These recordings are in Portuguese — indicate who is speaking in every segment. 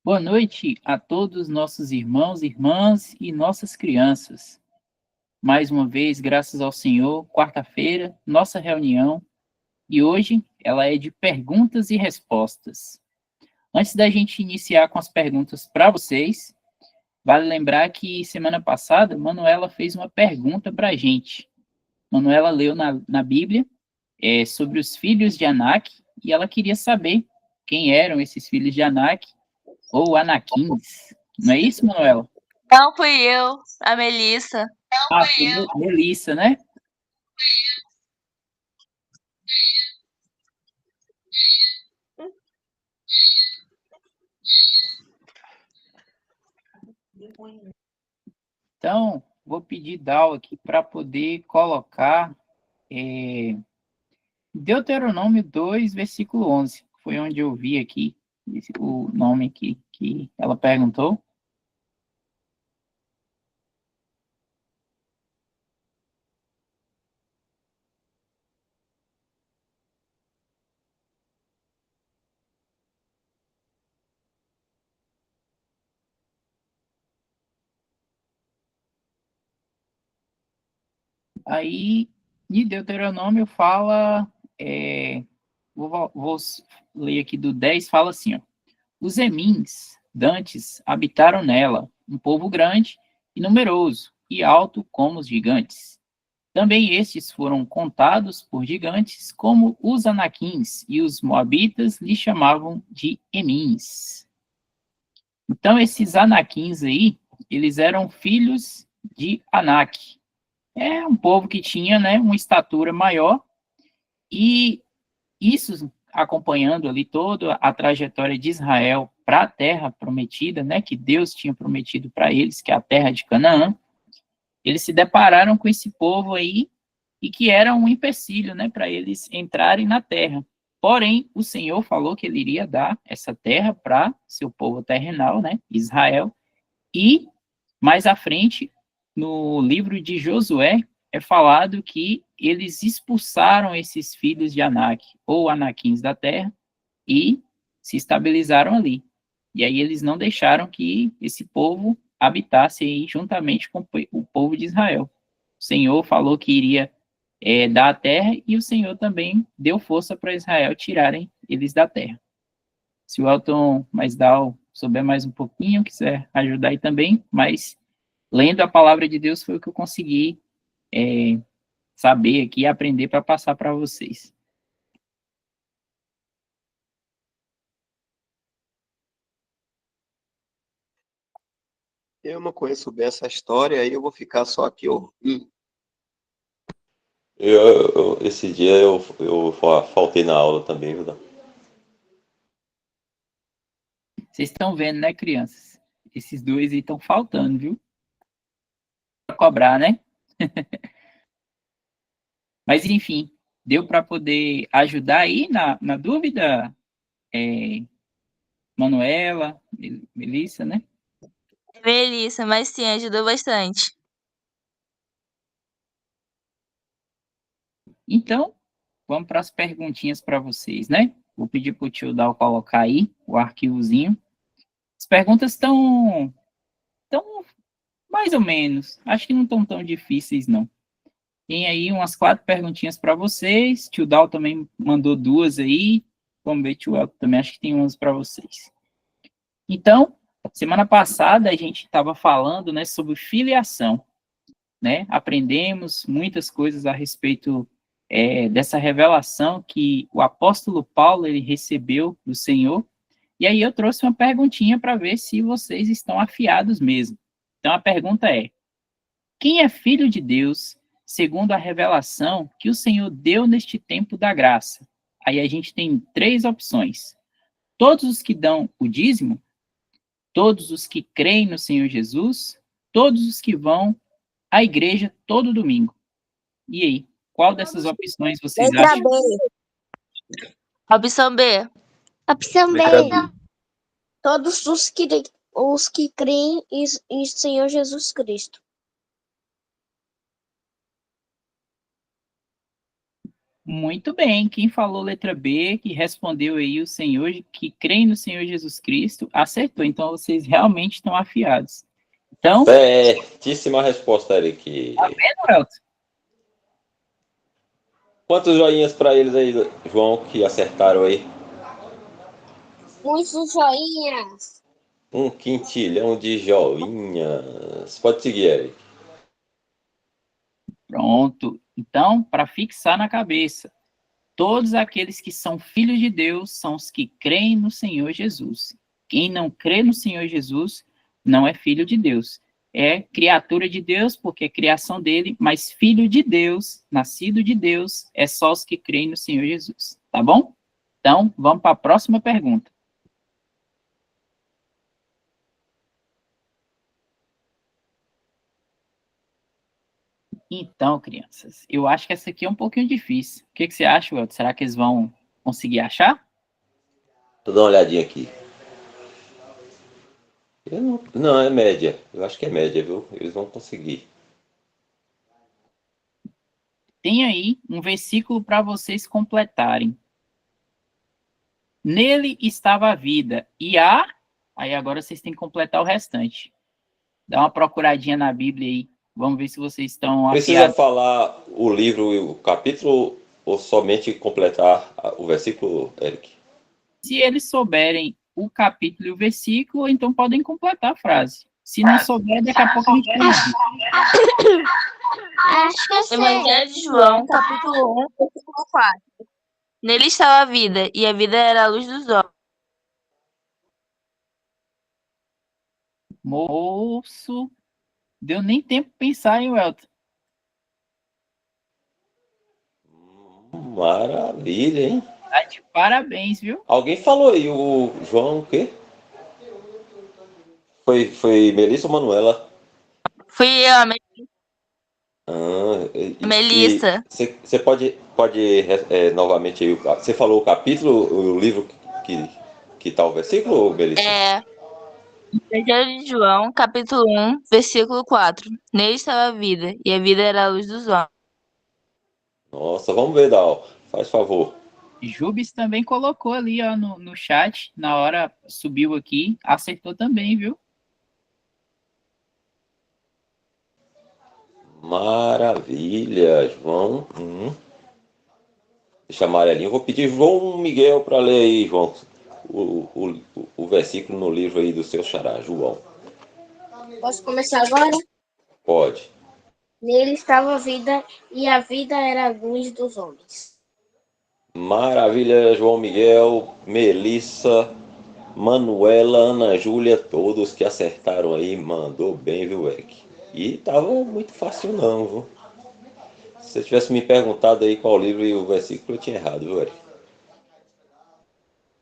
Speaker 1: Boa noite a todos nossos irmãos, irmãs e nossas crianças. Mais uma vez, graças ao Senhor, quarta-feira, nossa reunião, e hoje ela é de perguntas e respostas. Antes da gente iniciar com as perguntas para vocês, vale lembrar que semana passada, Manuela fez uma pergunta para a gente. Manuela leu na Bíblia sobre os filhos de Anak, e ela queria saber quem eram esses filhos de Anak, ou Anakins. Não é isso, Manuela?
Speaker 2: Não fui eu, a Melissa.
Speaker 1: Foi Melissa, né? Então, vou pedir Dal aqui para poder colocar Deuteronômio 2, versículo 11. Foi onde eu vi aqui o nome aqui que ela perguntou. Aí, de Deuteronômio fala, vou ler aqui do 10, fala assim, ó, os Emins, dantes, habitaram nela, um povo grande e numeroso, e alto como os gigantes. Também estes foram contados por gigantes, como os Anaquins, e os Moabitas lhe chamavam de Emins. Então, esses Anaquins aí, eles eram filhos de Anak. É um povo que tinha, né, uma estatura maior, e isso acompanhando ali toda a trajetória de Israel para a terra prometida, né, que Deus tinha prometido para eles, que é a terra de Canaã. Eles se depararam com esse povo aí e que era um empecilho, né, para eles entrarem na terra. Porém, o Senhor falou que ele iria dar essa terra para seu povo terrenal, né, Israel. E mais à frente, no livro de Josué, é falado que eles expulsaram esses filhos de Anak, ou Anaquins da terra, e se estabilizaram ali. E aí eles não deixaram que esse povo habitasse aí juntamente com o povo de Israel. O Senhor falou que iria dar a terra, e o Senhor também deu força para Israel tirarem eles da terra. Se o Elton Maisdal souber mais um pouquinho, quiser ajudar aí também, mas lendo a palavra de Deus foi o que eu consegui saber aqui e aprender para passar para vocês.
Speaker 3: Eu não conheço bem essa história, aí eu vou ficar só aqui ouvindo.
Speaker 4: Esse dia eu faltei na aula também, viu?
Speaker 1: Vocês estão vendo, né, crianças? Esses dois aí estão faltando, viu? Para cobrar, né? Mas, enfim, deu para poder ajudar aí na dúvida, Manuela, Melissa, né?
Speaker 2: Melissa, mas sim, ajudou bastante.
Speaker 1: Então, vamos para as perguntinhas para vocês, né? Vou pedir para o tio Dal colocar aí o arquivozinho. As perguntas estão mais ou menos. Acho que não estão tão difíceis, não. Tem aí umas 4 perguntinhas para vocês. Tio Dal também mandou 2 aí. Vamos ver, tio Elton também acho que tem umas para vocês. Então, semana passada a gente estava falando, né, sobre filiação, né? Aprendemos muitas coisas a respeito dessa revelação que o apóstolo Paulo ele recebeu do Senhor. E aí eu trouxe uma perguntinha para ver se vocês estão afiados mesmo. Então a pergunta é: quem é filho de Deus segundo a revelação que o Senhor deu neste tempo da graça? Aí a gente tem 3 opções: todos os que dão o dízimo, todos os que creem no Senhor Jesus, todos os que vão à igreja todo domingo. E aí, qual dessas opções vocês
Speaker 5: Letra
Speaker 1: acham?
Speaker 5: B.
Speaker 2: Opção B.
Speaker 5: Opção B.
Speaker 3: Letra B.
Speaker 5: Todos os que creem em Senhor Jesus Cristo.
Speaker 1: Muito bem, quem falou letra B, que respondeu aí o Senhor, que crê no Senhor Jesus Cristo, acertou. Então, vocês realmente estão afiados. Então,
Speaker 4: Certíssima resposta, Eric.
Speaker 1: Elton,
Speaker 4: Quantos joinhas para eles aí, João, que acertaram aí?
Speaker 5: Muitos joinhas.
Speaker 4: 1 quintilhão de joinhas. Pode seguir, Eric.
Speaker 1: pronto. Então, para fixar na cabeça, todos aqueles que são filhos de Deus são os que creem no Senhor Jesus. Quem não crê no Senhor Jesus não é filho de Deus. É criatura de Deus, porque é criação dele, mas filho de Deus, nascido de Deus, é só os que creem no Senhor Jesus. Tá bom? Então, vamos para a próxima pergunta. Então, crianças, eu acho que essa aqui é um pouquinho difícil. O que você acha, Welton? Será que eles vão conseguir achar?
Speaker 4: Vou dar uma olhadinha aqui. Não, é média. Eu acho que é média, viu? Eles vão conseguir.
Speaker 1: Tem aí um versículo para vocês completarem. Nele estava a vida, e a... Aí agora vocês têm que completar o restante. Dá uma procuradinha na Bíblia aí. Vamos ver se vocês estão
Speaker 4: Precisa
Speaker 1: afiados.
Speaker 4: falar o livro e o capítulo ou somente completar o versículo, Eric?
Speaker 1: Se eles souberem o capítulo e o versículo, então podem completar a frase. Se não souber, daqui a pouco a gente vai ver.
Speaker 5: Acho que eu sei.
Speaker 2: Evangelho de João, capítulo 1, versículo 4. Nele estava a vida, e a vida era a luz dos homens.
Speaker 1: Moço, deu nem tempo para pensar, hein, Welton?
Speaker 4: Maravilha, hein?
Speaker 1: Tá de parabéns, viu?
Speaker 4: Alguém falou aí, o João o quê? Foi Melissa ou Manuela?
Speaker 2: Fui eu, a
Speaker 4: E
Speaker 2: Melissa.
Speaker 4: você pode novamente aí, você falou o capítulo, o livro que tá o versículo, Melissa?
Speaker 2: É, Evangelho de João, capítulo 1, versículo 4. Nele estava a vida, e a vida era a luz dos homens.
Speaker 4: Nossa, vamos ver, Dal. Faz favor.
Speaker 1: Jubes também colocou ali, ó, no chat, na hora subiu aqui, acertou também, viu?
Speaker 4: Maravilha, João. Deixa amarelinho. Eu vou pedir João Miguel para ler aí, João, o versículo no livro aí do seu xará, João.
Speaker 5: Posso começar agora?
Speaker 4: Pode.
Speaker 5: Nele estava a vida, e a vida era a luz dos homens.
Speaker 4: Maravilha, João Miguel, Melissa, Manuela, Ana Júlia, todos que acertaram aí, mandou bem, viu, Eric? E tava muito fácil não, viu? Se você tivesse me perguntado aí qual livro e o versículo, eu tinha errado, viu, Eric?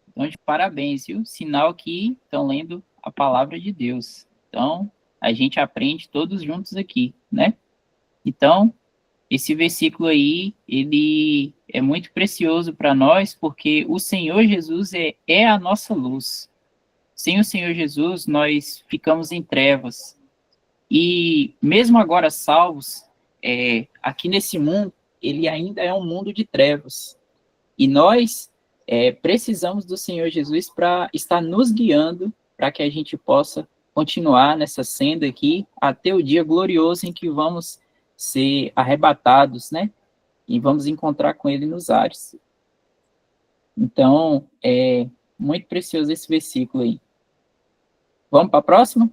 Speaker 1: Então, de parabéns, viu? Sinal que estão lendo a palavra de Deus. Então, a gente aprende todos juntos aqui, né? Então, esse versículo aí, ele é muito precioso para nós, porque o Senhor Jesus é a nossa luz. Sem o Senhor Jesus, nós ficamos em trevas. E mesmo agora salvos, aqui nesse mundo, ele ainda é um mundo de trevas. E nós precisamos do Senhor Jesus para estar nos guiando, para que a gente possa continuar nessa senda aqui, até o dia glorioso em que vamos ser arrebatados, né? E vamos encontrar com ele nos ares. Então, é muito precioso esse versículo aí. Vamos para a próxima?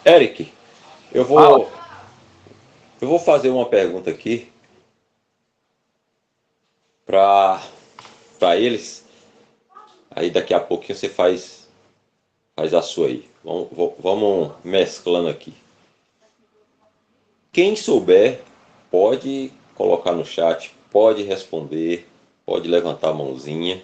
Speaker 4: Eric, eu vou fazer uma pergunta aqui para eles. Aí daqui a pouquinho você faz a sua aí. Vamos mesclando aqui. Quem souber pode colocar no chat, pode responder, pode levantar a mãozinha.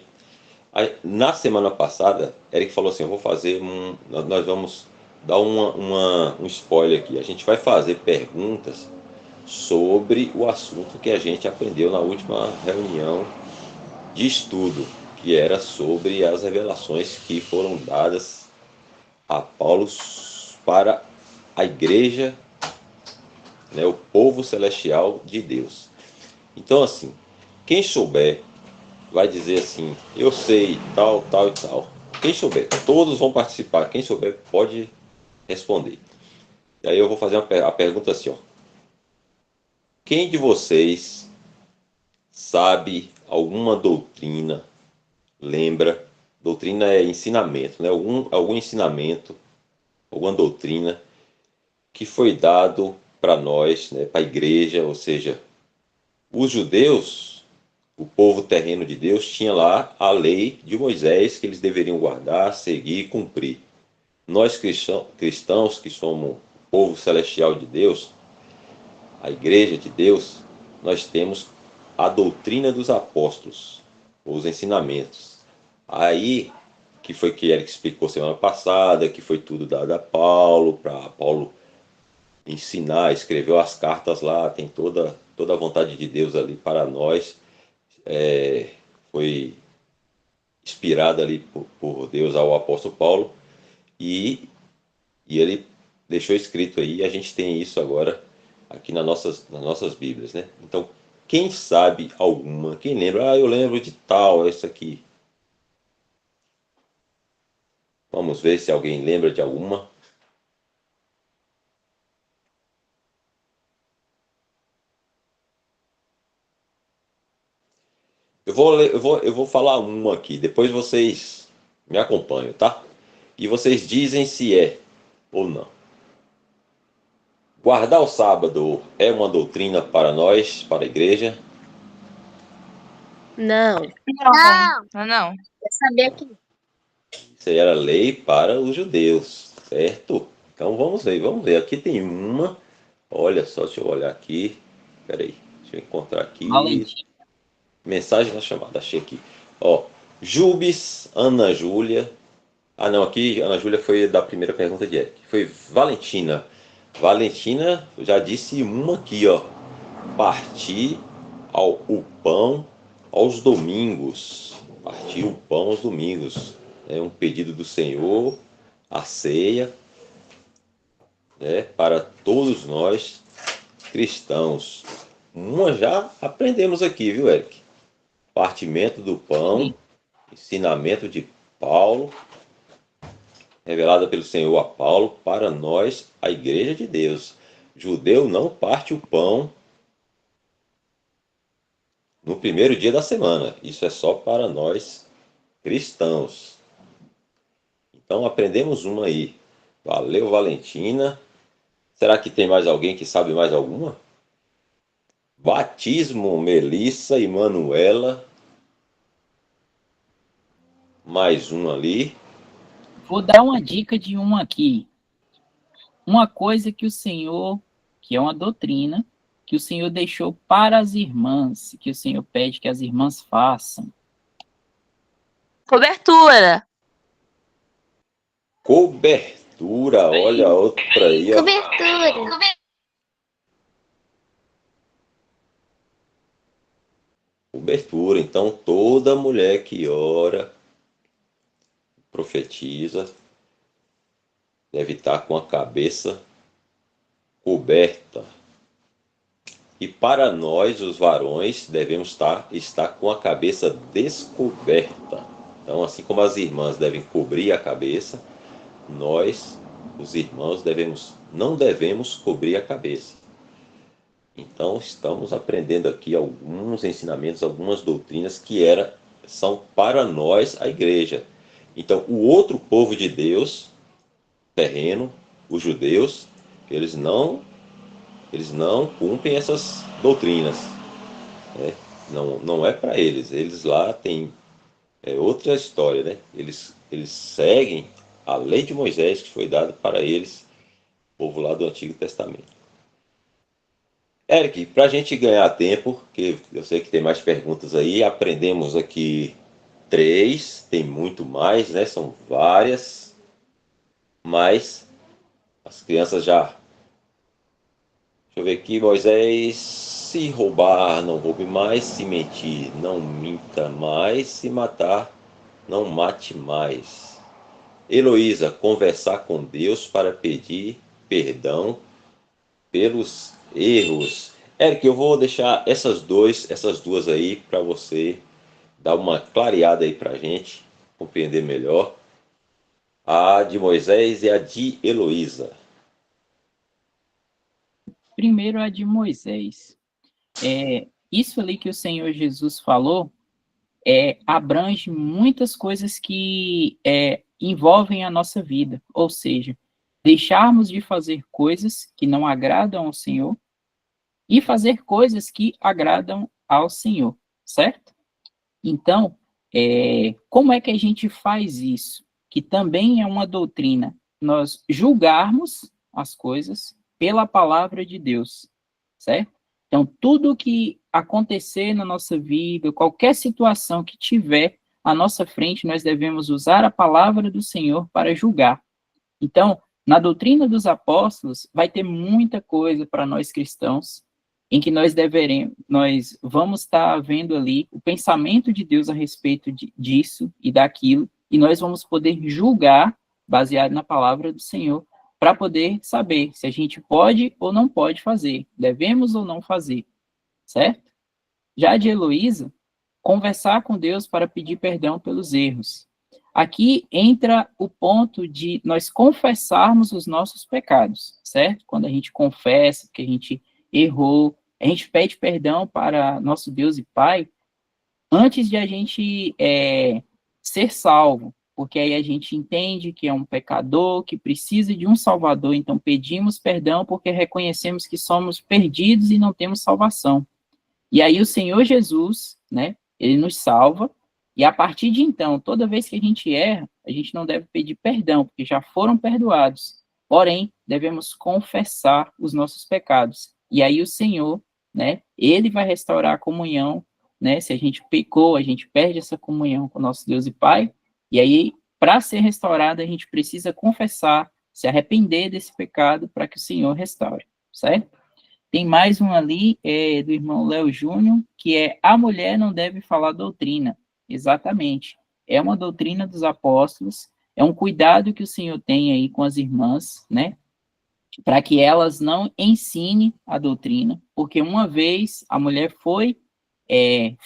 Speaker 4: Aí, na semana passada, Eric falou assim: eu vou fazer nós vamos dar um spoiler aqui. A gente vai fazer perguntas sobre o assunto que a gente aprendeu na última reunião de estudo, que era sobre as revelações que foram dadas a Paulo para a igreja, né, o povo celestial de Deus. Então, assim, Quem souber vai dizer assim, eu sei, tal, tal e tal. Quem souber, todos vão participar. Quem souber pode responder. E aí eu vou fazer a pergunta assim, ó. Quem de vocês sabe alguma doutrina, lembra? Doutrina é ensinamento, né? Algum ensinamento, alguma doutrina que foi dado para nós, né? Para a igreja, ou seja, os judeus, o povo terreno de Deus, tinha lá a lei de Moisés que eles deveriam guardar, seguir e cumprir. Nós cristãos que somos o povo celestial de Deus, a igreja de Deus, nós temos a doutrina dos apóstolos, os ensinamentos. Aí, que foi que Eric explicou semana passada, que foi tudo dado a Paulo, para Paulo ensinar, escreveu as cartas lá, tem toda a vontade de Deus ali para nós. Foi inspirada ali por Deus ao apóstolo Paulo e ele deixou escrito aí, e a gente tem isso agora aqui nas nossas Bíblias, né? Então, quem sabe alguma, quem lembra, eu lembro de tal, essa aqui. Vamos ver se alguém lembra de alguma. Eu vou falar uma aqui, depois vocês me acompanham, tá? E vocês dizem se é ou não. Guardar o sábado é uma doutrina para nós, para a igreja?
Speaker 5: Não.
Speaker 2: Não.
Speaker 5: Eu sabia que
Speaker 4: Isso aí era lei para os judeus, certo? Então vamos ver. Aqui tem uma. Olha só, deixa eu olhar aqui. Peraí, deixa eu encontrar aqui.
Speaker 1: Valentim.
Speaker 4: Mensagem na chamada, achei aqui. Ó, Jubes, Ana Júlia. Ah, não, aqui Ana Júlia foi da primeira pergunta de Eric. Foi Valentina. Valentina, eu já disse uma aqui, ó. Partir o pão aos domingos. Partir o pão aos domingos. É um pedido do Senhor, a ceia, né, para todos nós cristãos. Uma já aprendemos aqui, viu, Eric? Partimento do pão, ensinamento de Paulo, revelada pelo Senhor a Paulo, para nós, a igreja de Deus. Judeu não parte o pão no primeiro dia da semana. Isso é só para nós cristãos. Então aprendemos uma aí. Valeu, Valentina. Será que tem mais alguém que sabe mais alguma? Batismo, Melissa e Manuela. Mais um ali.
Speaker 1: Vou dar uma dica de um aqui. Uma coisa que o Senhor, que é uma doutrina, que o Senhor deixou para as irmãs, que o Senhor pede que as irmãs façam.
Speaker 2: Cobertura.
Speaker 4: Cobertura, olha outra aí, ó.
Speaker 5: cobertura.
Speaker 4: Cobertura. Então, toda mulher que ora, profetiza, deve estar com a cabeça coberta. E para nós, os varões, devemos estar com a cabeça descoberta. Então, assim como as irmãs devem cobrir a cabeça, nós, os irmãos, não devemos cobrir a cabeça. Então, estamos aprendendo aqui alguns ensinamentos, algumas doutrinas que são para nós, a igreja. Então, o outro povo de Deus, terreno, os judeus, eles não cumprem essas doutrinas. Né? Não é para eles. Eles lá têm outra história. Né? Eles seguem a lei de Moisés que foi dada para eles, povo lá do Antigo Testamento. Eric, para a gente ganhar tempo, que eu sei que tem mais perguntas aí, aprendemos aqui 3, tem muito mais, né? São várias, mas as crianças já. Deixa eu ver aqui, Moisés, se roubar, não roube mais, se mentir, não minta mais, se matar, não mate mais. Heloísa, conversar com Deus para pedir perdão pelos erros. Eric, eu vou deixar essas duas aí para você dar uma clareada aí para a gente compreender melhor. A de Moisés e a de Heloísa.
Speaker 1: Primeiro a de Moisés. Isso ali que o Senhor Jesus falou abrange muitas coisas que envolvem a nossa vida, ou seja, deixarmos de fazer coisas que não agradam ao Senhor e fazer coisas que agradam ao Senhor, certo? Então, como é que a gente faz isso? Que também é uma doutrina, nós julgarmos as coisas pela palavra de Deus, certo? Então, tudo que acontecer na nossa vida, qualquer situação que tiver à nossa frente, nós devemos usar a palavra do Senhor para julgar. Então, na doutrina dos apóstolos, vai ter muita coisa para nós cristãos, em que nós vamos estar vendo ali o pensamento de Deus a respeito disso e daquilo, e nós vamos poder julgar, baseado na palavra do Senhor, para poder saber se a gente pode ou não pode fazer, devemos ou não fazer, certo? Já de Heloísa, conversar com Deus para pedir perdão pelos erros. Aqui entra o ponto de nós confessarmos os nossos pecados, certo? Quando a gente confessa que a gente errou, a gente pede perdão para nosso Deus e Pai antes de a gente ser salvo, porque aí a gente entende que é um pecador, que precisa de um Salvador, então pedimos perdão porque reconhecemos que somos perdidos e não temos salvação. E aí o Senhor Jesus, né, ele nos salva, e a partir de então, toda vez que a gente erra, a gente não deve pedir perdão, porque já foram perdoados. Porém, devemos confessar os nossos pecados. E aí o Senhor, né, ele vai restaurar a comunhão, né? Se a gente pecou, a gente perde essa comunhão com nosso Deus e Pai. E aí, para ser restaurado, a gente precisa confessar, se arrepender desse pecado para que o Senhor restaure, certo? Tem mais um ali, do irmão Léo Júnior, que é a mulher não deve falar doutrina. Exatamente. É uma doutrina dos apóstolos, é um cuidado que o Senhor tem aí com as irmãs, né? Para que elas não ensinem a doutrina, porque uma vez a mulher foi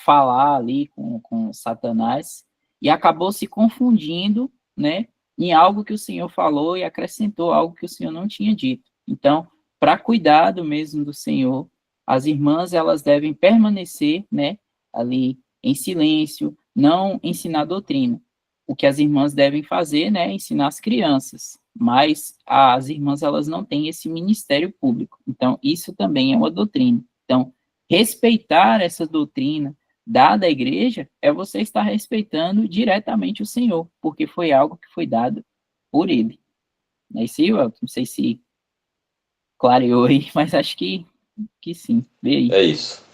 Speaker 1: falar ali com Satanás e acabou se confundindo, né? Em algo que o Senhor falou e acrescentou algo que o Senhor não tinha dito. Então, para cuidado mesmo do Senhor, as irmãs elas devem permanecer, né, ali em silêncio, não ensinar doutrina. O que as irmãs devem fazer, né, é ensinar as crianças, mas as irmãs elas não têm esse ministério público. Então, isso também é uma doutrina. Então, respeitar essa doutrina dada à igreja é você estar respeitando diretamente o Senhor, porque foi algo que foi dado por ele. Não sei se clareou aí, mas acho que sim. Vê aí.
Speaker 4: É isso.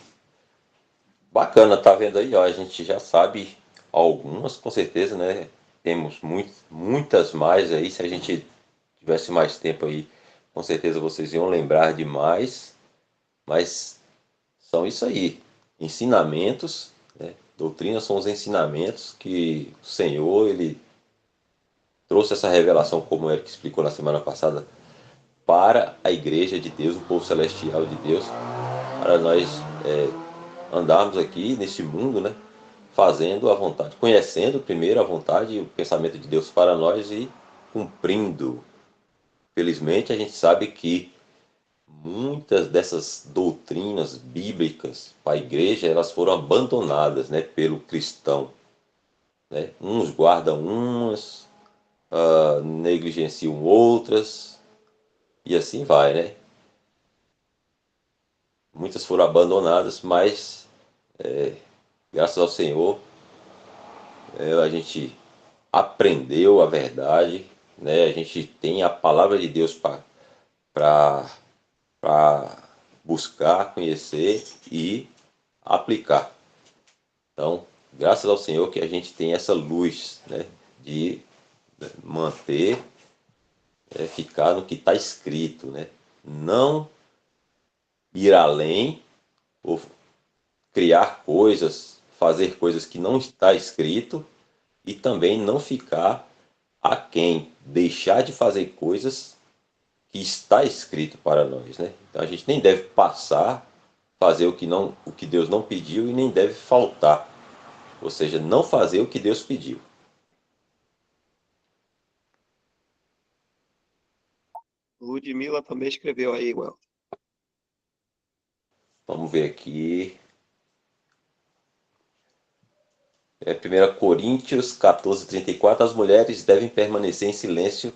Speaker 4: Bacana, tá vendo aí? Ó, a gente já sabe algumas, com certeza, né? Temos muitas mais aí. Se a gente tivesse mais tempo aí, com certeza vocês iam lembrar de mais. Mas são isso aí. Ensinamentos, né? Doutrinas são os ensinamentos que o Senhor, ele trouxe essa revelação, como o Eric explicou na semana passada, para a igreja de Deus, o povo celestial de Deus, para nós andarmos aqui nesse mundo, né, fazendo a vontade, conhecendo primeiro a vontade e o pensamento de Deus para nós e cumprindo. Felizmente a gente sabe que muitas dessas doutrinas bíblicas para a igreja, elas foram abandonadas, né, pelo cristão, né? Uns guardam umas, negligenciam outras, e assim vai, né? Muitas foram abandonadas, mas graças ao Senhor a gente aprendeu a verdade, né? A gente tem a palavra de Deus para buscar, conhecer e aplicar. Então, graças ao Senhor que a gente tem essa luz, né, de manter, ficar no que está escrito, né? Não ir além ou criar coisas, fazer coisas que não está escrito e também não ficar aquém, deixar de fazer coisas que está escrito para nós, né? Então a gente nem deve passar fazer o que Deus não pediu e nem deve faltar. Ou seja, não fazer o que Deus pediu.
Speaker 3: Ludmilla também escreveu aí, Well.
Speaker 4: Vamos ver aqui. 1 Coríntios 14:34, as mulheres devem permanecer em silêncio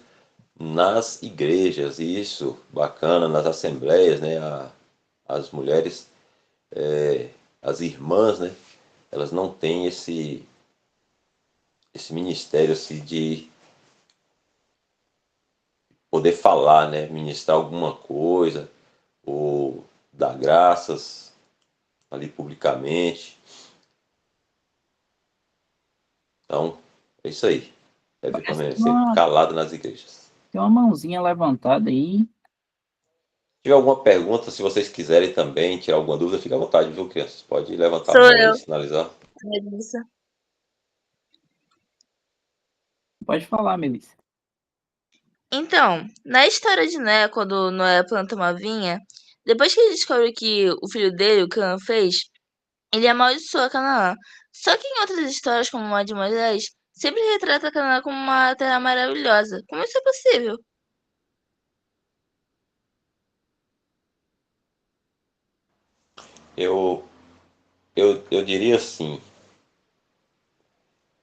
Speaker 4: nas igrejas. Isso, bacana, nas assembleias, né? As mulheres, as irmãs, né? Elas não têm esse ministério assim, de poder falar, né? Ministrar alguma coisa, ou dar graças ali publicamente. Então, é isso aí. Deve
Speaker 1: Parece que
Speaker 4: permanecer calado nas igrejas.
Speaker 1: tem uma mãozinha levantada aí.
Speaker 4: Se tiver alguma pergunta, se vocês quiserem também tirar alguma dúvida, fica à vontade, viu, crianças? Pode levantar a
Speaker 2: Sou
Speaker 4: mão aí,
Speaker 2: eu,
Speaker 4: sinalizar.
Speaker 2: Melissa.
Speaker 1: Pode falar, Melissa.
Speaker 2: Então, na história de Noé, quando Noé planta uma vinha, depois que ele descobre que o filho dele, o Cã, fez, ele amaldiçoa Canaã. Só que em outras histórias, como a de Moisés, sempre retrata Canaã como uma terra maravilhosa. Como isso é possível?
Speaker 4: Eu, eu diria assim,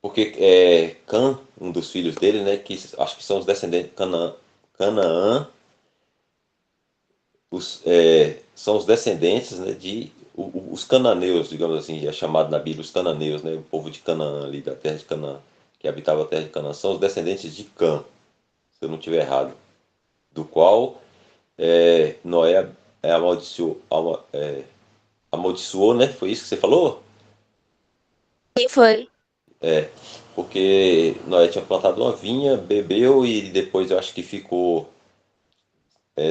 Speaker 4: porque Cã, um dos filhos dele, né, que acho que são os descendentes de Canaã, Canaã são os descendentes, né, os cananeus, digamos assim, é chamado na Bíblia os cananeus, né, o povo de Canaã, ali da terra de Canaã, que habitava a terra de Canaã, são os descendentes de Cã, se eu não estiver errado, do qual Noé amaldiçoou, né? Foi isso que você falou?
Speaker 2: Quem foi?
Speaker 4: Porque Noé tinha plantado uma vinha, bebeu e depois eu acho que ficou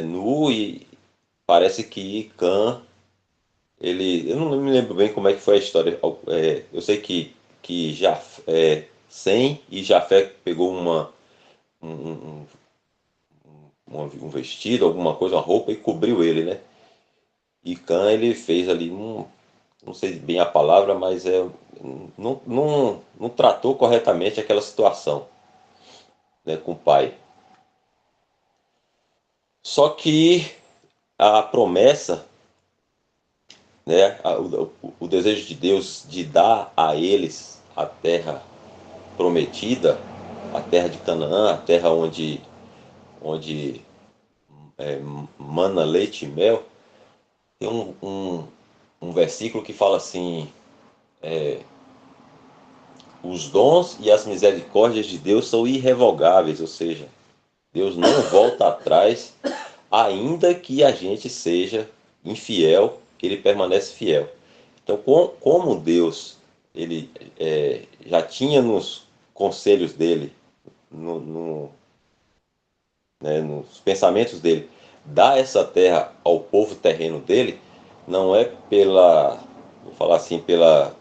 Speaker 4: nu e parece que Cã, eu não me lembro bem como é que foi a história. Eu sei que já Sem e Jafé pegou um, um, um vestido, alguma coisa, uma roupa e cobriu ele, né? E Cã ele fez ali não sei bem a palavra, mas não tratou corretamente aquela situação, né, com o pai. Só que a promessa, né, o desejo de Deus de dar a eles a terra prometida, a terra de Canaã, a terra onde mana leite e mel, tem um versículo que fala assim: os dons e as misericórdias de Deus são irrevogáveis, ou seja, Deus não volta atrás, ainda que a gente seja infiel, ele permanece fiel. Então, como Deus ele já tinha nos conselhos dele, nos pensamentos dele, dar essa terra ao povo terreno dele, não é vou falar assim, pela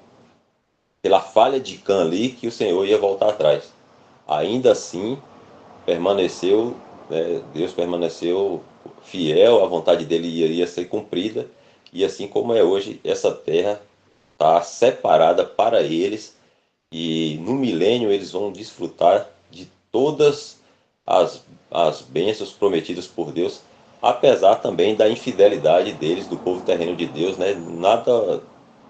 Speaker 4: falha de Cã ali que o Senhor ia voltar atrás. Ainda assim, permaneceu, né, Deus permaneceu fiel, a vontade dele iria ser cumprida, e assim como é hoje, essa terra está separada para eles, e no milênio eles vão desfrutar de todas as bênçãos prometidas por Deus, apesar também da infidelidade deles, do povo terreno de Deus, né?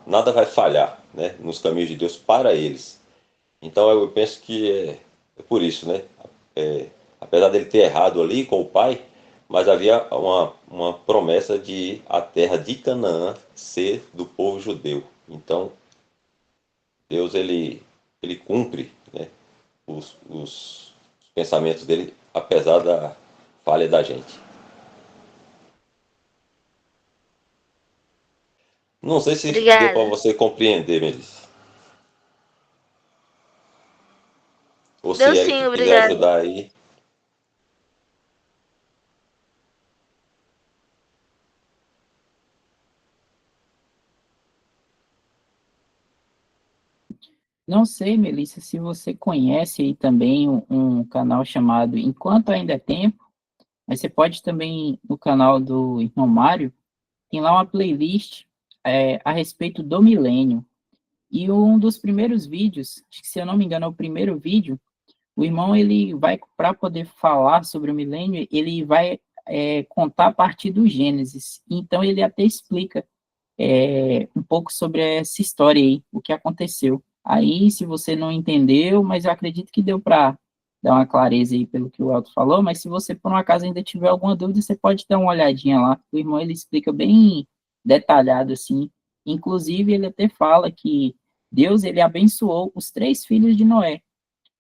Speaker 4: Nada vai falhar, né, nos caminhos de Deus para eles. Então eu penso que é por isso, né? Apesar dele ter errado ali com o pai, mas havia uma promessa de a terra de Canaã ser do povo judeu. Então Deus ele cumpre, né, os pensamentos dele, apesar da falha da gente. Não sei se deu para
Speaker 2: Obrigada.
Speaker 4: você compreender, Melissa. Ou
Speaker 2: Deu
Speaker 4: se Eric
Speaker 2: sim,
Speaker 4: quiser
Speaker 2: obrigada.
Speaker 4: ajudar aí.
Speaker 1: Não sei, Melissa, se você conhece aí também um canal chamado Enquanto Ainda é Tempo, mas você pode também, no canal do irmão Mário, tem lá uma playlist a respeito do milênio. E um dos primeiros vídeos, acho que se eu não me engano é o primeiro vídeo, o irmão ele vai, para poder falar sobre o milênio, ele vai contar a partir do Gênesis. Então ele até explica um pouco sobre essa história aí, o que aconteceu. Aí, se você não entendeu, mas eu acredito que deu para dar uma clareza aí pelo que o Elton falou, mas se você, por um acaso, ainda tiver alguma dúvida, você pode dar uma olhadinha lá. O irmão, ele explica bem detalhado, assim. Inclusive, ele até fala que Deus, ele abençoou os 3 filhos de Noé.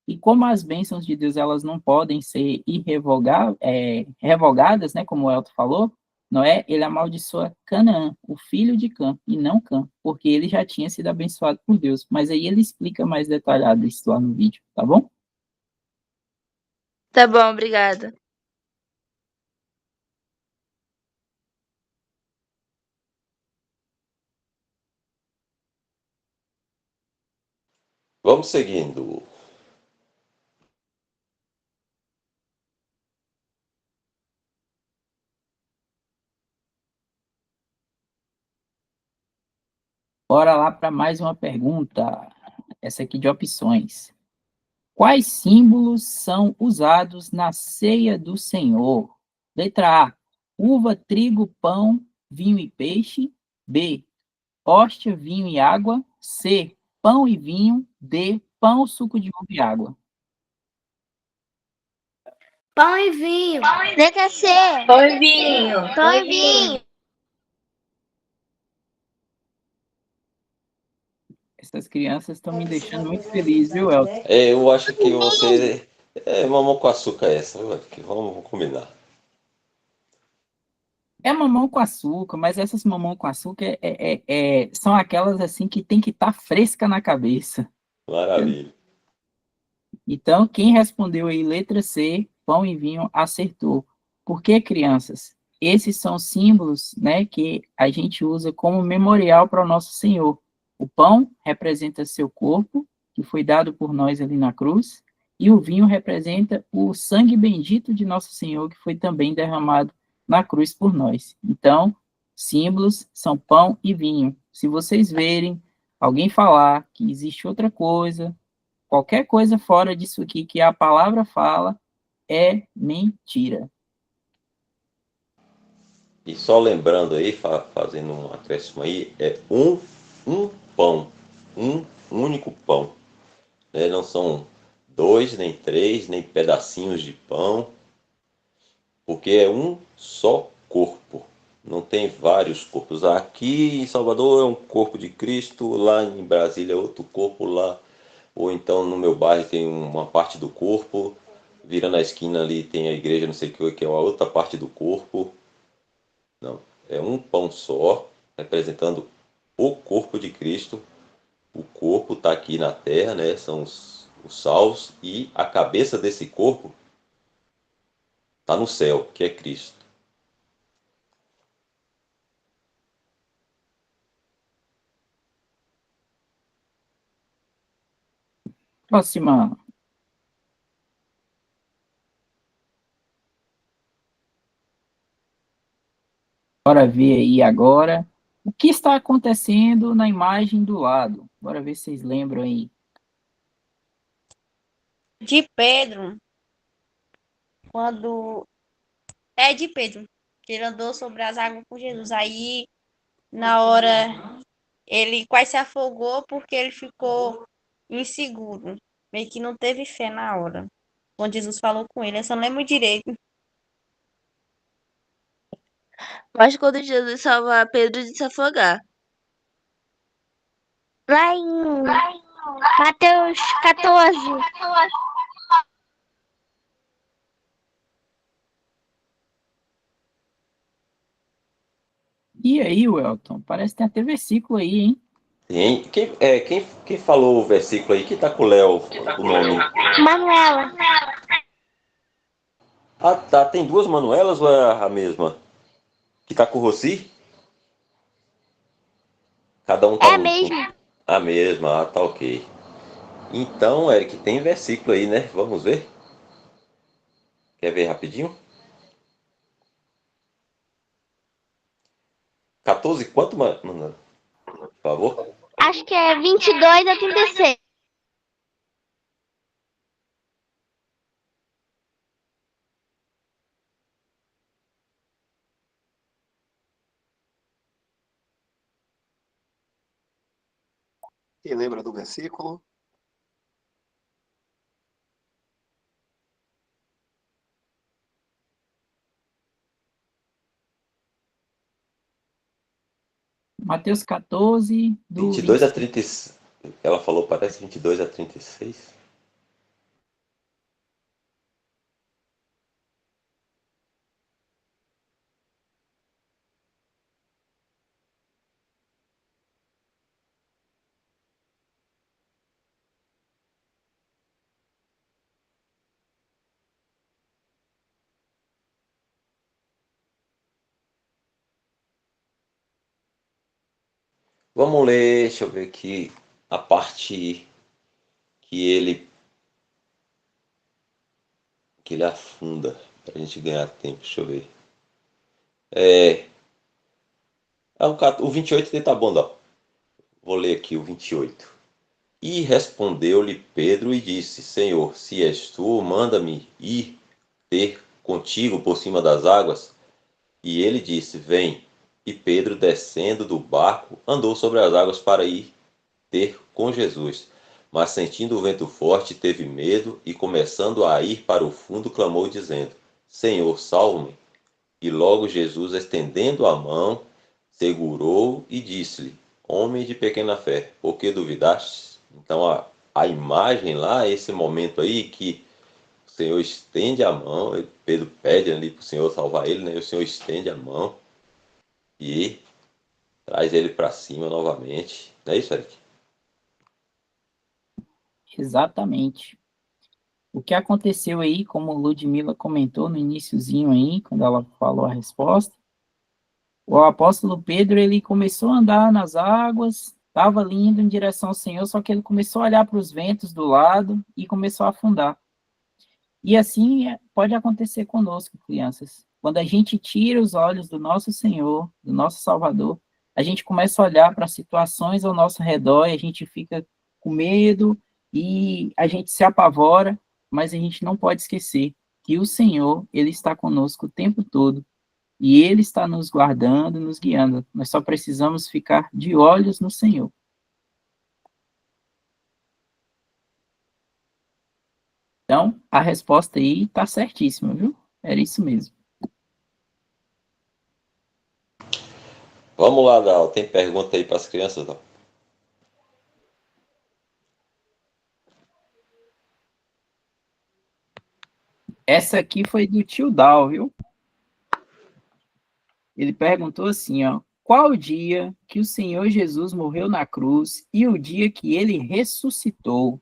Speaker 1: E como as bênçãos de Deus, elas não podem ser revogadas, né, como o Elton falou, Noé, ele amaldiçoa Canaã, o filho de Cã, e não Cã, porque ele já tinha sido abençoado por Deus. Mas aí ele explica mais detalhado isso lá no vídeo, tá bom?
Speaker 2: Tá bom, obrigada.
Speaker 4: Vamos seguindo.
Speaker 1: Bora lá para mais uma pergunta. Essa aqui de opções. Quais símbolos são usados na ceia do Senhor? Letra A, uva, trigo, pão, vinho e peixe. B, hóstia, vinho e água. C, pão e vinho. D, pão, suco de uva e água.
Speaker 5: Pão e vinho.
Speaker 2: Letra C. Oi, vinho.
Speaker 5: Pão e vinho.
Speaker 1: Essas crianças estão me deixando muito feliz, viu, Elton?
Speaker 4: Eu acho que você mamão com açúcar essa, viu? Vamos combinar.
Speaker 1: É mamão com açúcar, mas essas mamão com açúcar são aquelas assim que tem que estar fresca na cabeça.
Speaker 4: Maravilha.
Speaker 1: Então, quem respondeu aí, letra C, pão e vinho, acertou. Por que, crianças? Esses são símbolos, né, que a gente usa como memorial para o nosso Senhor. O pão representa seu corpo, que foi dado por nós ali na cruz, e o vinho representa o sangue bendito de nosso Senhor, que foi também derramado na cruz por nós. Então, símbolos são pão e vinho. Se vocês verem alguém falar que existe outra coisa, qualquer coisa fora disso aqui que a palavra fala é mentira.
Speaker 4: E só lembrando aí, fazendo um acréscimo aí, é um pão, um único pão. Né? Não são 2, nem 3, nem pedacinhos de pão, porque é um só corpo. Não tem vários corpos. Aqui em Salvador é um corpo de Cristo, lá em Brasília é outro corpo lá, ou então no meu bairro tem uma parte do corpo, virando a esquina ali tem a igreja, não sei o que é a outra parte do corpo. Não, é um pão só, representando o corpo de Cristo. O corpo está aqui na terra, né? São os salvos, e a cabeça desse corpo está no céu, que é Cristo.
Speaker 1: Próxima. Bora ver aí agora o que está acontecendo na imagem do lado. Bora ver se vocês lembram aí.
Speaker 6: De Pedro, quando. É de Pedro, que ele andou sobre as águas com Jesus. Aí, na hora, ele quase se afogou porque ele ficou inseguro. Meio que não teve fé na hora. Quando Jesus falou com ele, eu só não lembro direito.
Speaker 2: Mas quando Jesus salva Pedro de se afogar.
Speaker 5: Lá em Mateus 14.
Speaker 1: E aí, Welton? Parece que tem até versículo aí, hein?
Speaker 4: Quem falou o versículo aí? Que tá com o Léo, o nome?
Speaker 5: Manuela.
Speaker 4: Ah, tá. Tem duas Manuelas ou é a mesma? Que tá com o Rossi? Cada um tá
Speaker 5: É
Speaker 4: no.
Speaker 5: mesmo.
Speaker 4: A mesma, tá ok. Então, Eric, tem versículo aí, né? Vamos ver? Quer ver rapidinho? 14, quanto, mano? por favor.
Speaker 5: Acho que é 22 a 36.
Speaker 3: Quem lembra do versículo?
Speaker 1: Mateus 14, do
Speaker 4: 22 a
Speaker 1: 26.
Speaker 4: 36. Ela falou, parece 22 a 36. Vamos ler, deixa eu ver aqui, a parte que ele afunda, para a gente ganhar tempo, deixa eu ver. O 28 dele tá bom, não. Vou ler aqui o 28. E respondeu-lhe Pedro e disse: Senhor, se és tu, manda-me ir ter contigo por cima das águas. E ele disse: Vem. E Pedro, descendo do barco, andou sobre as águas para ir ter com Jesus. Mas sentindo o vento forte, teve medo e, começando a ir para o fundo, clamou, dizendo: Senhor, salva-me. E logo Jesus, estendendo a mão, segurou e disse-lhe: Homem de pequena fé, por que duvidaste? Então a imagem lá, esse momento aí que o Senhor estende a mão, Pedro pede ali para o Senhor salvar ele, né? E o Senhor estende a mão e traz ele para cima novamente. Não é isso, Eric?
Speaker 1: Exatamente. O que aconteceu aí, como Ludmila comentou no iniciozinho aí, quando ela falou a resposta, o apóstolo Pedro, ele começou a andar nas águas, estava ali indo em direção ao Senhor, só que ele começou a olhar para os ventos do lado e começou a afundar. E assim pode acontecer conosco, crianças. Quando a gente tira os olhos do nosso Senhor, do nosso Salvador, a gente começa a olhar para situações ao nosso redor e a gente fica com medo e a gente se apavora, mas a gente não pode esquecer que o Senhor, ele está conosco o tempo todo e ele está nos guardando, nos guiando. Nós só precisamos ficar de olhos no Senhor. Então, a resposta aí está certíssima, viu? Era isso mesmo.
Speaker 4: Vamos lá, Dal. Tem pergunta aí para as crianças, Dal?
Speaker 1: Essa aqui foi do tio Dal, viu? Ele perguntou assim, ó, qual o dia que o Senhor Jesus morreu na cruz e o dia que ele ressuscitou?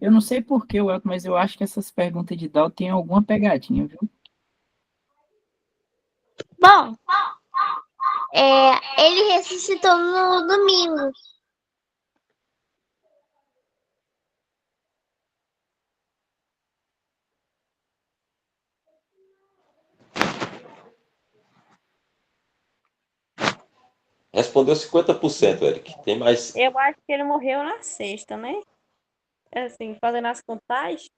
Speaker 1: Eu não sei por que, Welton, mas eu acho que essas perguntas de Dal tem alguma pegadinha, viu?
Speaker 5: Bom, ele ressuscitou no domingo.
Speaker 4: Respondeu 50%, Eric. Tem mais.
Speaker 6: Eu acho que ele morreu na sexta, né? Assim, fazendo as contagens.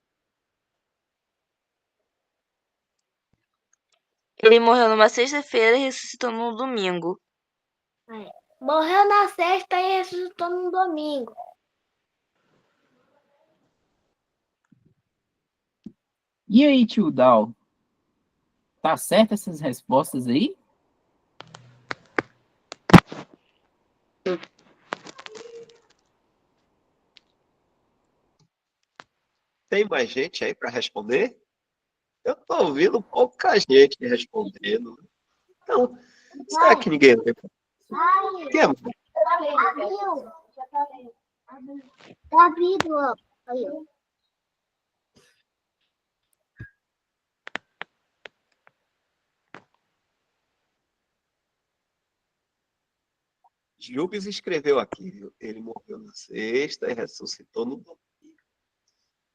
Speaker 2: Ele morreu numa sexta-feira e ressuscitou no domingo.
Speaker 5: Morreu na sexta e ressuscitou no domingo.
Speaker 1: E aí, tio Dal? Tá certo essas respostas aí?
Speaker 3: Tem mais gente aí para responder? Eu estou ouvindo pouca gente respondendo. Então, será que ninguém lembra? Quem é?
Speaker 5: Davi, aí, ó.
Speaker 3: Jubes escreveu aqui, viu? Ele morreu na sexta e ressuscitou no domingo.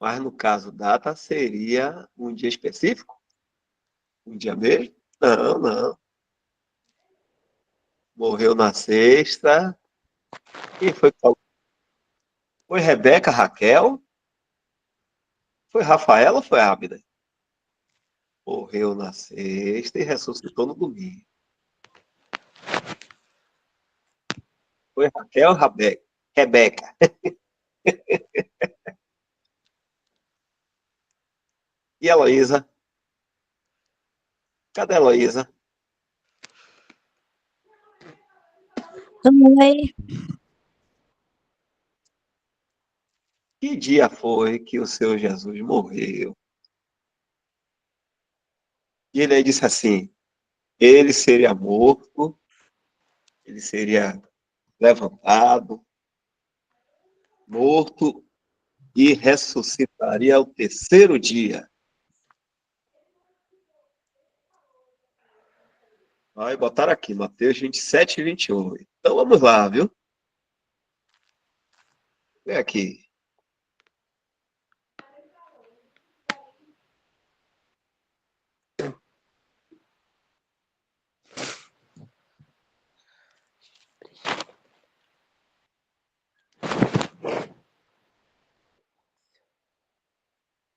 Speaker 3: Mas no caso, data seria um dia específico? Um dia mesmo? Não, não. Morreu na sexta. Quem foi que falou? Foi Rebeca, Raquel? Foi Rafaela ou foi Ábida? Morreu na sexta e ressuscitou no domingo. Foi Raquel, Rebeca. E a Heloísa? Cadê a Heloísa?
Speaker 6: Oi.
Speaker 3: Que dia foi que o Senhor Jesus morreu? E ele aí disse assim, ele seria morto, ele seria levantado, morto e ressuscitaria ao terceiro dia. Vai botar aqui, Mateus 27 e 28. Então vamos lá, viu? Vem aqui.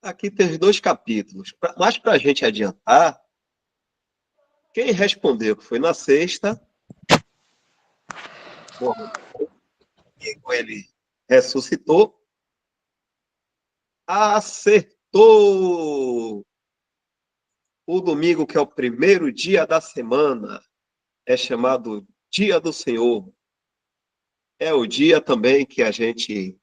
Speaker 3: Aqui tem os 2 capítulos. Mas para a gente adiantar, quem respondeu que foi na sexta, ele ressuscitou, acertou. O domingo, que é o primeiro dia da semana, é chamado Dia do Senhor. É o dia também que a gente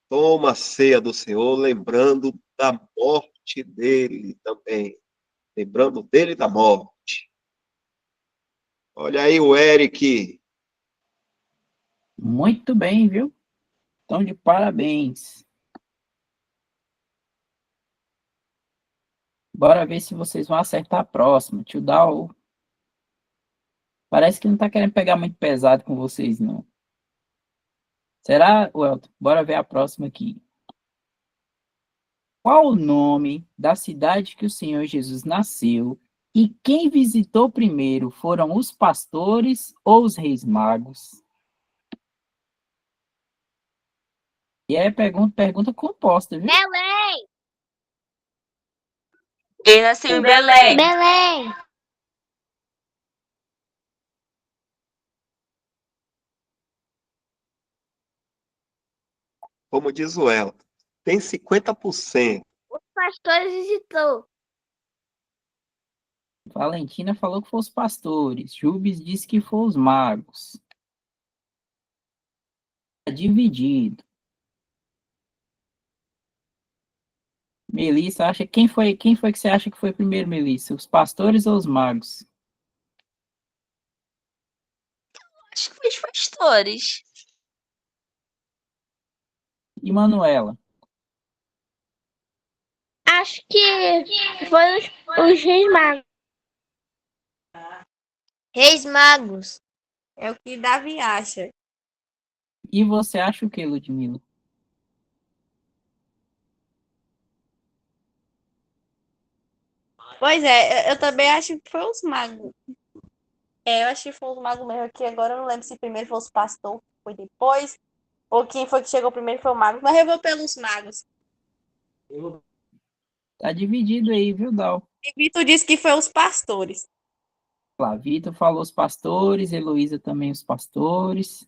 Speaker 3: toma a ceia do Senhor, lembrando da morte dele também. Lembrando dele da morte. Olha aí o Eric.
Speaker 1: Muito bem, viu? Então, de parabéns. Bora ver se vocês vão acertar a próxima. Tio Dal parece que não tá querendo pegar muito pesado com vocês, não. Será, Welton? Bora ver a próxima aqui. Qual o nome da cidade que o Senhor Jesus nasceu e quem visitou primeiro foram os pastores ou os reis magos? E é pergunta composta, viu?
Speaker 5: Belém!
Speaker 2: Ele nasceu em Belém.
Speaker 5: Belém!
Speaker 3: Como diz o Elton, tem 50%.
Speaker 5: Os pastores visitou.
Speaker 1: Valentina falou que foi os pastores. Jubes disse que foi os magos. Tá dividido. Melissa acha quem foi que você acha que foi primeiro, Melissa? Os pastores ou os magos?
Speaker 2: Acho que foi os pastores.
Speaker 1: E Manuela?
Speaker 5: Acho que foi os reis magos.
Speaker 6: Reis Magos. É o que Davi acha.
Speaker 1: E você acha o que, Ludmila?
Speaker 6: Pois é, eu também acho que foi os magos. É, eu acho que foi os magos mesmo aqui. Agora eu não lembro se primeiro foi os pastores, foi depois, ou quem foi que chegou primeiro foi o mago. Mas eu vou pelos magos.
Speaker 1: Tá dividido aí, viu, Dal?
Speaker 6: E Vitor disse que foi os pastores.
Speaker 1: Lá, Vitor falou os pastores, Heloísa também os pastores.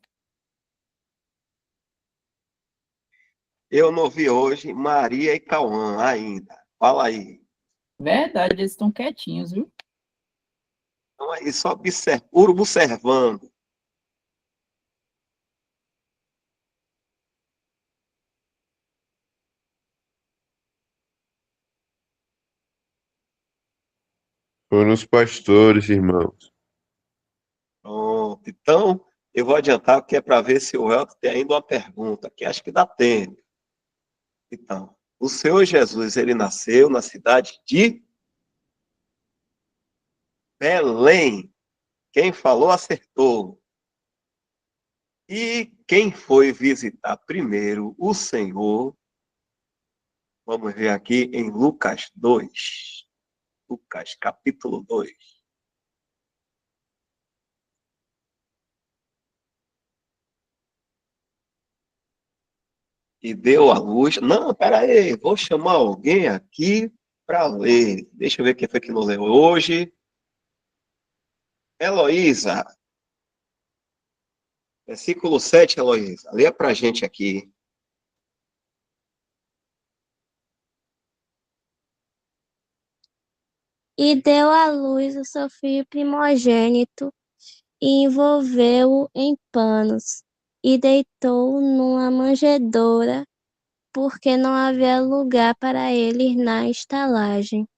Speaker 3: Eu não vi hoje Maria e Cauã ainda. Fala aí.
Speaker 1: Verdade, eles estão quietinhos, viu?
Speaker 3: Então aí, só observando.
Speaker 7: Foram os pastores, irmãos.
Speaker 3: Pronto. Então, eu vou adiantar, porque é para ver se o Elton tem ainda uma pergunta, que acho que dá tempo. Então, o Senhor Jesus, ele nasceu na cidade de Belém. Quem falou, acertou. E quem foi visitar primeiro o Senhor, vamos ver aqui em Lucas 2. Lucas, capítulo 2. E deu a luz. Não, peraí, vou chamar alguém aqui para ler. Deixa eu ver quem foi que não leu hoje. Heloísa. Versículo 7, Heloísa. Leia para a gente aqui.
Speaker 5: E deu à luz o seu filho primogênito, e envolveu-o em panos, e deitou-o numa manjedoura, porque não havia lugar para ele na estalagem.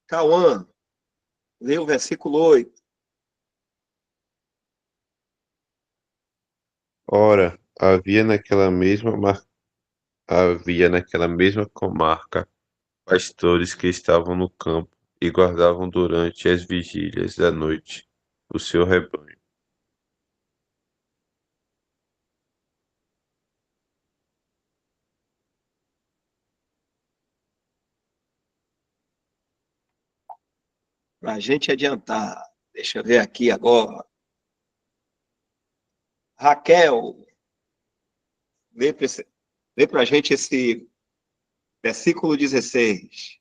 Speaker 3: Cauã, lê o versículo 8.
Speaker 7: Ora, havia naquela mesma comarca pastores que estavam no campo e guardavam durante as vigílias da noite o seu rebanho.
Speaker 3: Para a gente adiantar. Deixa eu ver aqui agora. Raquel, lê para a gente esse versículo 16.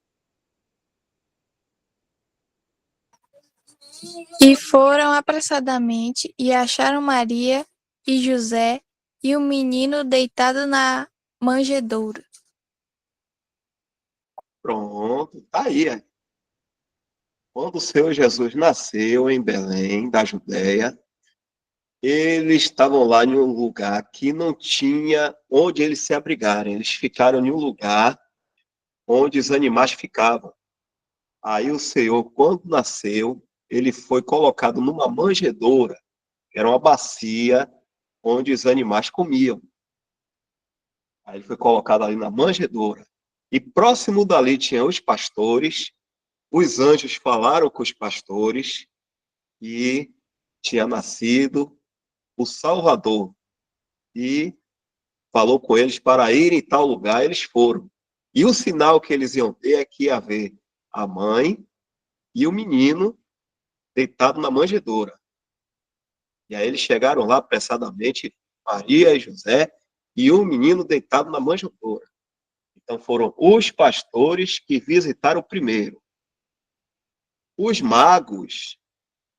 Speaker 8: E foram apressadamente e acharam Maria e José e o menino deitado na manjedoura.
Speaker 3: Pronto, tá aí. Quando o Senhor Jesus nasceu em Belém, da Judéia, eles estavam lá em um lugar que não tinha onde eles se abrigarem. Eles ficaram em um lugar onde os animais ficavam. Aí o Senhor, quando nasceu, ele foi colocado numa manjedoura, que era uma bacia onde os animais comiam. Aí ele foi colocado ali na manjedoura. E próximo dali tinha os pastores, os anjos falaram com os pastores e tinha nascido o Salvador. E falou com eles para irem em tal lugar, eles foram. E o sinal que eles iam ter é que ia haver a mãe e o menino deitado na manjedoura. E aí eles chegaram lá apressadamente, Maria e José, e o menino deitado na manjedoura. Então foram os pastores que visitaram primeiro. Os magos,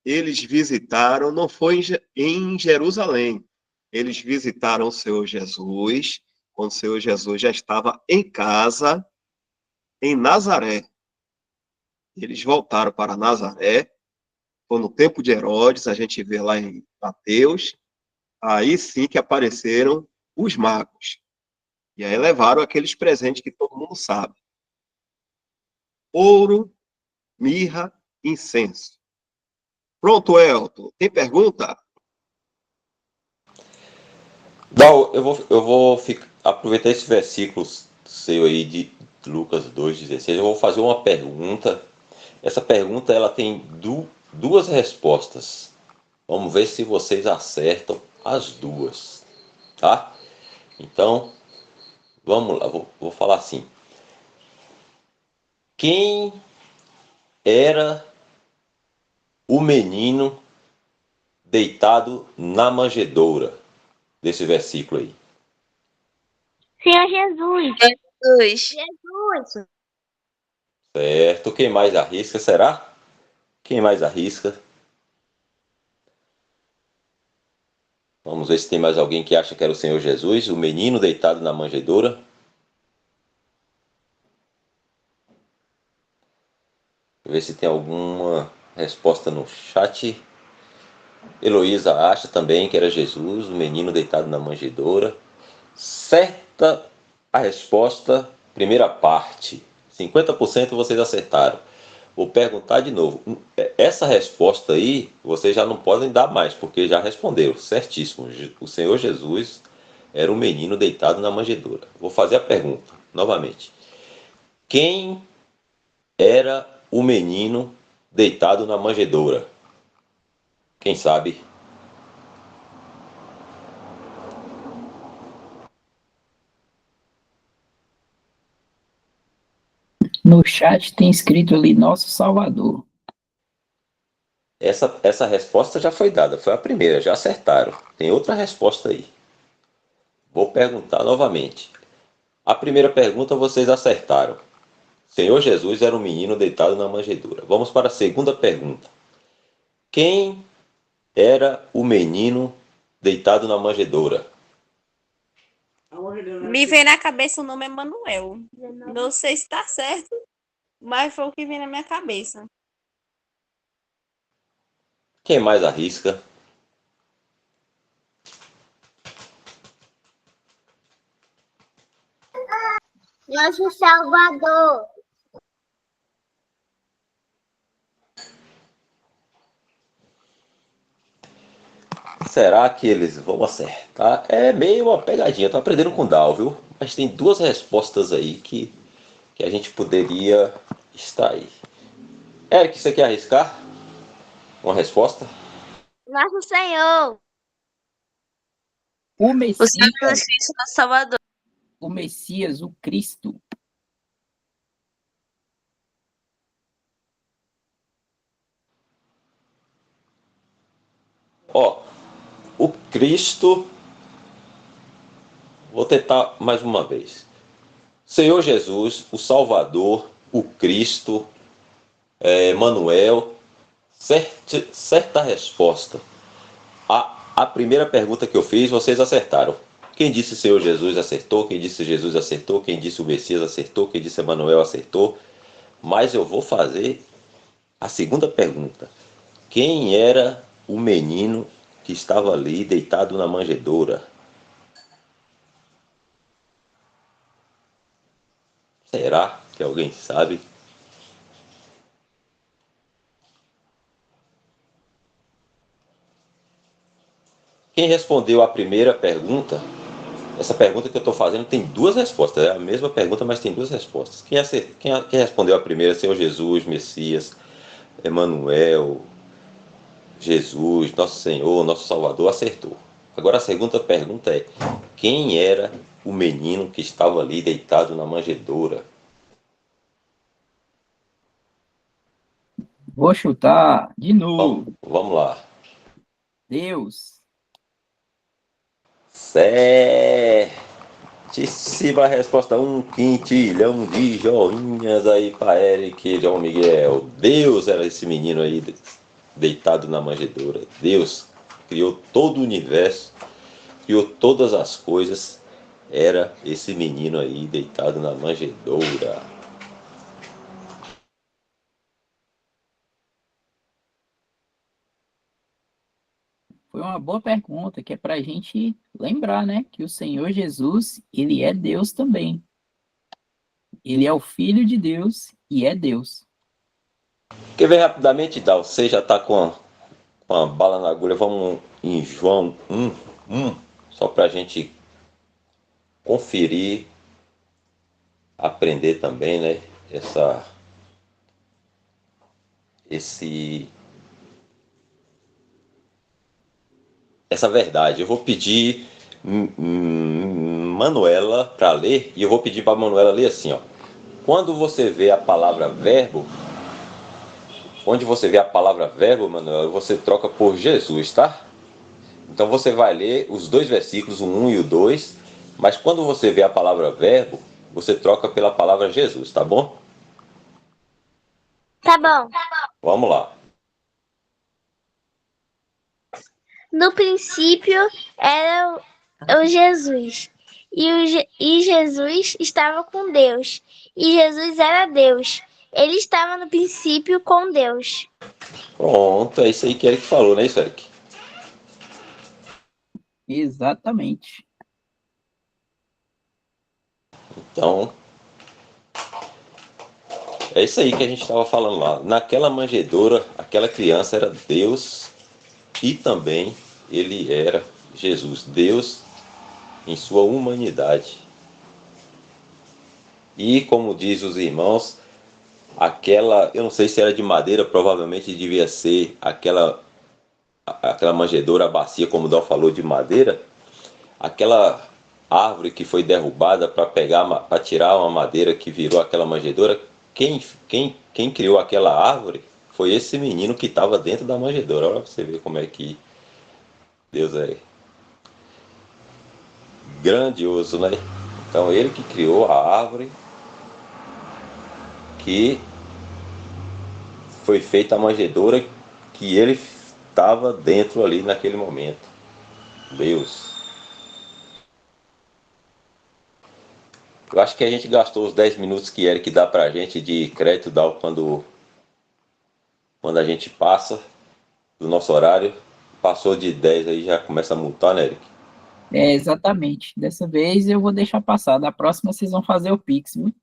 Speaker 3: eles visitaram, não foi em Jerusalém, eles visitaram o Senhor Jesus, quando o Senhor Jesus já estava em casa, em Nazaré. Eles voltaram para Nazaré, foi no tempo de Herodes, a gente vê lá em Mateus, aí sim que apareceram os magos. E aí levaram aqueles presentes que todo mundo sabe. Ouro, mirra, incenso. Pronto, Elton. Tem pergunta?
Speaker 4: Dal, eu vou aproveitar esse versículo seu aí de Lucas 2,16. Eu vou fazer uma pergunta. Essa pergunta ela tem duas respostas. Vamos ver se vocês acertam as duas, tá? Então, vamos lá. Vou falar assim. Quem era o menino deitado na manjedoura desse versículo aí?
Speaker 5: Senhor Jesus.
Speaker 2: Jesus.
Speaker 4: Certo. Quem mais arrisca, será? Quem mais arrisca? Vamos ver se tem mais alguém que acha que era o Senhor Jesus, o menino deitado na manjedoura. Ver se tem alguma resposta no chat. Heloísa acha também que era Jesus, o menino deitado na manjedoura. Certa a resposta, primeira parte. 50% vocês acertaram. Vou perguntar de novo. Essa resposta aí, vocês já não podem dar mais, porque já responderam. Certíssimo. O Senhor Jesus era um menino deitado na manjedoura. Vou fazer a pergunta novamente. Quem era o menino deitado na manjedoura? Quem sabe?
Speaker 1: No chat tem escrito ali Nosso Salvador.
Speaker 4: Essa resposta já foi dada, foi a primeira, já acertaram. Tem outra resposta aí. Vou perguntar novamente. A primeira pergunta vocês acertaram. Senhor Jesus era um menino deitado na manjedoura. Vamos para a segunda pergunta. Quem era o menino deitado na manjedoura?
Speaker 6: Me vem na cabeça o nome Emanuel. Não sei se tá certo, mas foi o que vem na minha cabeça.
Speaker 4: Quem mais arrisca?
Speaker 5: Nosso Salvador.
Speaker 4: Será que eles vão acertar? É meio uma pegadinha, tô aprendendo com o Dal, viu? Mas tem duas respostas aí que a gente poderia extrair. Eric, você quer arriscar uma resposta?
Speaker 5: Nosso Senhor.
Speaker 1: O
Speaker 2: O Senhor
Speaker 1: Messias,
Speaker 2: Jesus Cristo, nosso Salvador.
Speaker 1: o Messias, o Cristo.
Speaker 4: Ó, o Cristo. Vou tentar mais uma vez. Senhor Jesus, o Salvador, o Cristo, Manuel. Certa resposta. A primeira pergunta que eu fiz, vocês acertaram. Quem disse Senhor Jesus acertou, quem disse Jesus acertou, quem disse o Messias acertou, quem disse Emanuel acertou. Mas eu vou fazer a segunda pergunta. Quem era o menino que estava ali deitado na manjedoura? Será que alguém sabe? Quem respondeu a primeira pergunta, essa pergunta que eu estou fazendo tem duas respostas. É a mesma pergunta, mas tem duas respostas. Quem respondeu a primeira, Senhor Jesus, Messias, Emanuel, Jesus, Nosso Senhor, Nosso Salvador, acertou. Agora a segunda pergunta é: quem era o menino que estava ali deitado na manjedoura?
Speaker 1: Vou chutar de novo.
Speaker 4: Vamos lá.
Speaker 1: Deus.
Speaker 4: Certíssima resposta. 1 quintilhão de joinhas aí para Eric e João Miguel. Deus era esse menino aí deitado na manjedoura. Deus criou todo o universo, criou todas as coisas. Era esse menino aí deitado na manjedoura.
Speaker 1: Foi uma boa pergunta, que é para a gente lembrar, né? Que o Senhor Jesus, ele é Deus também. Ele é o Filho de Deus e é Deus.
Speaker 4: Quer ver rapidamente, Dal? Você já está com a bala na agulha. Vamos em João 1, só para a gente conferir, aprender também, né? Essa verdade. Eu vou pedir Manuela para ler, e eu vou pedir para Manuela ler assim, ó. Quando você vê a palavra verbo, onde você vê a palavra verbo, Manuela, você troca por Jesus, tá? Então você vai ler os dois versículos, o 1 e o 2, mas quando você vê a palavra verbo, você troca pela palavra Jesus, tá bom?
Speaker 5: Tá bom.
Speaker 4: Vamos lá.
Speaker 5: No princípio era o Jesus. E Jesus estava com Deus. E Jesus era Deus. Ele estava no princípio com Deus.
Speaker 4: Pronto, é isso aí que Eric falou, né, isso, Eric?
Speaker 1: Exatamente.
Speaker 4: Então, é isso aí que a gente estava falando lá. Naquela manjedoura, aquela criança era Deus e também ele era Jesus, Deus em sua humanidade. E como diz os irmãos, eu não sei se era de madeira, provavelmente devia ser aquela manjedoura, a bacia, como o Dal falou, de madeira, aquela árvore que foi derrubada para tirar uma madeira que virou aquela manjedoura, quem criou aquela árvore foi esse menino que estava dentro da manjedoura. Olha pra você ver como é que Deus é grandioso, né? Então ele que criou a árvore que foi feita a manjedoura que ele estava dentro ali naquele momento. Deus. Eu acho que a gente gastou os 10 minutos que Eric dá pra gente de crédito quando a gente passa do nosso horário. Passou de 10 aí já começa a multar, né, Eric?
Speaker 1: Exatamente. Dessa vez eu vou deixar passar. Da próxima vocês vão fazer o Pix, viu?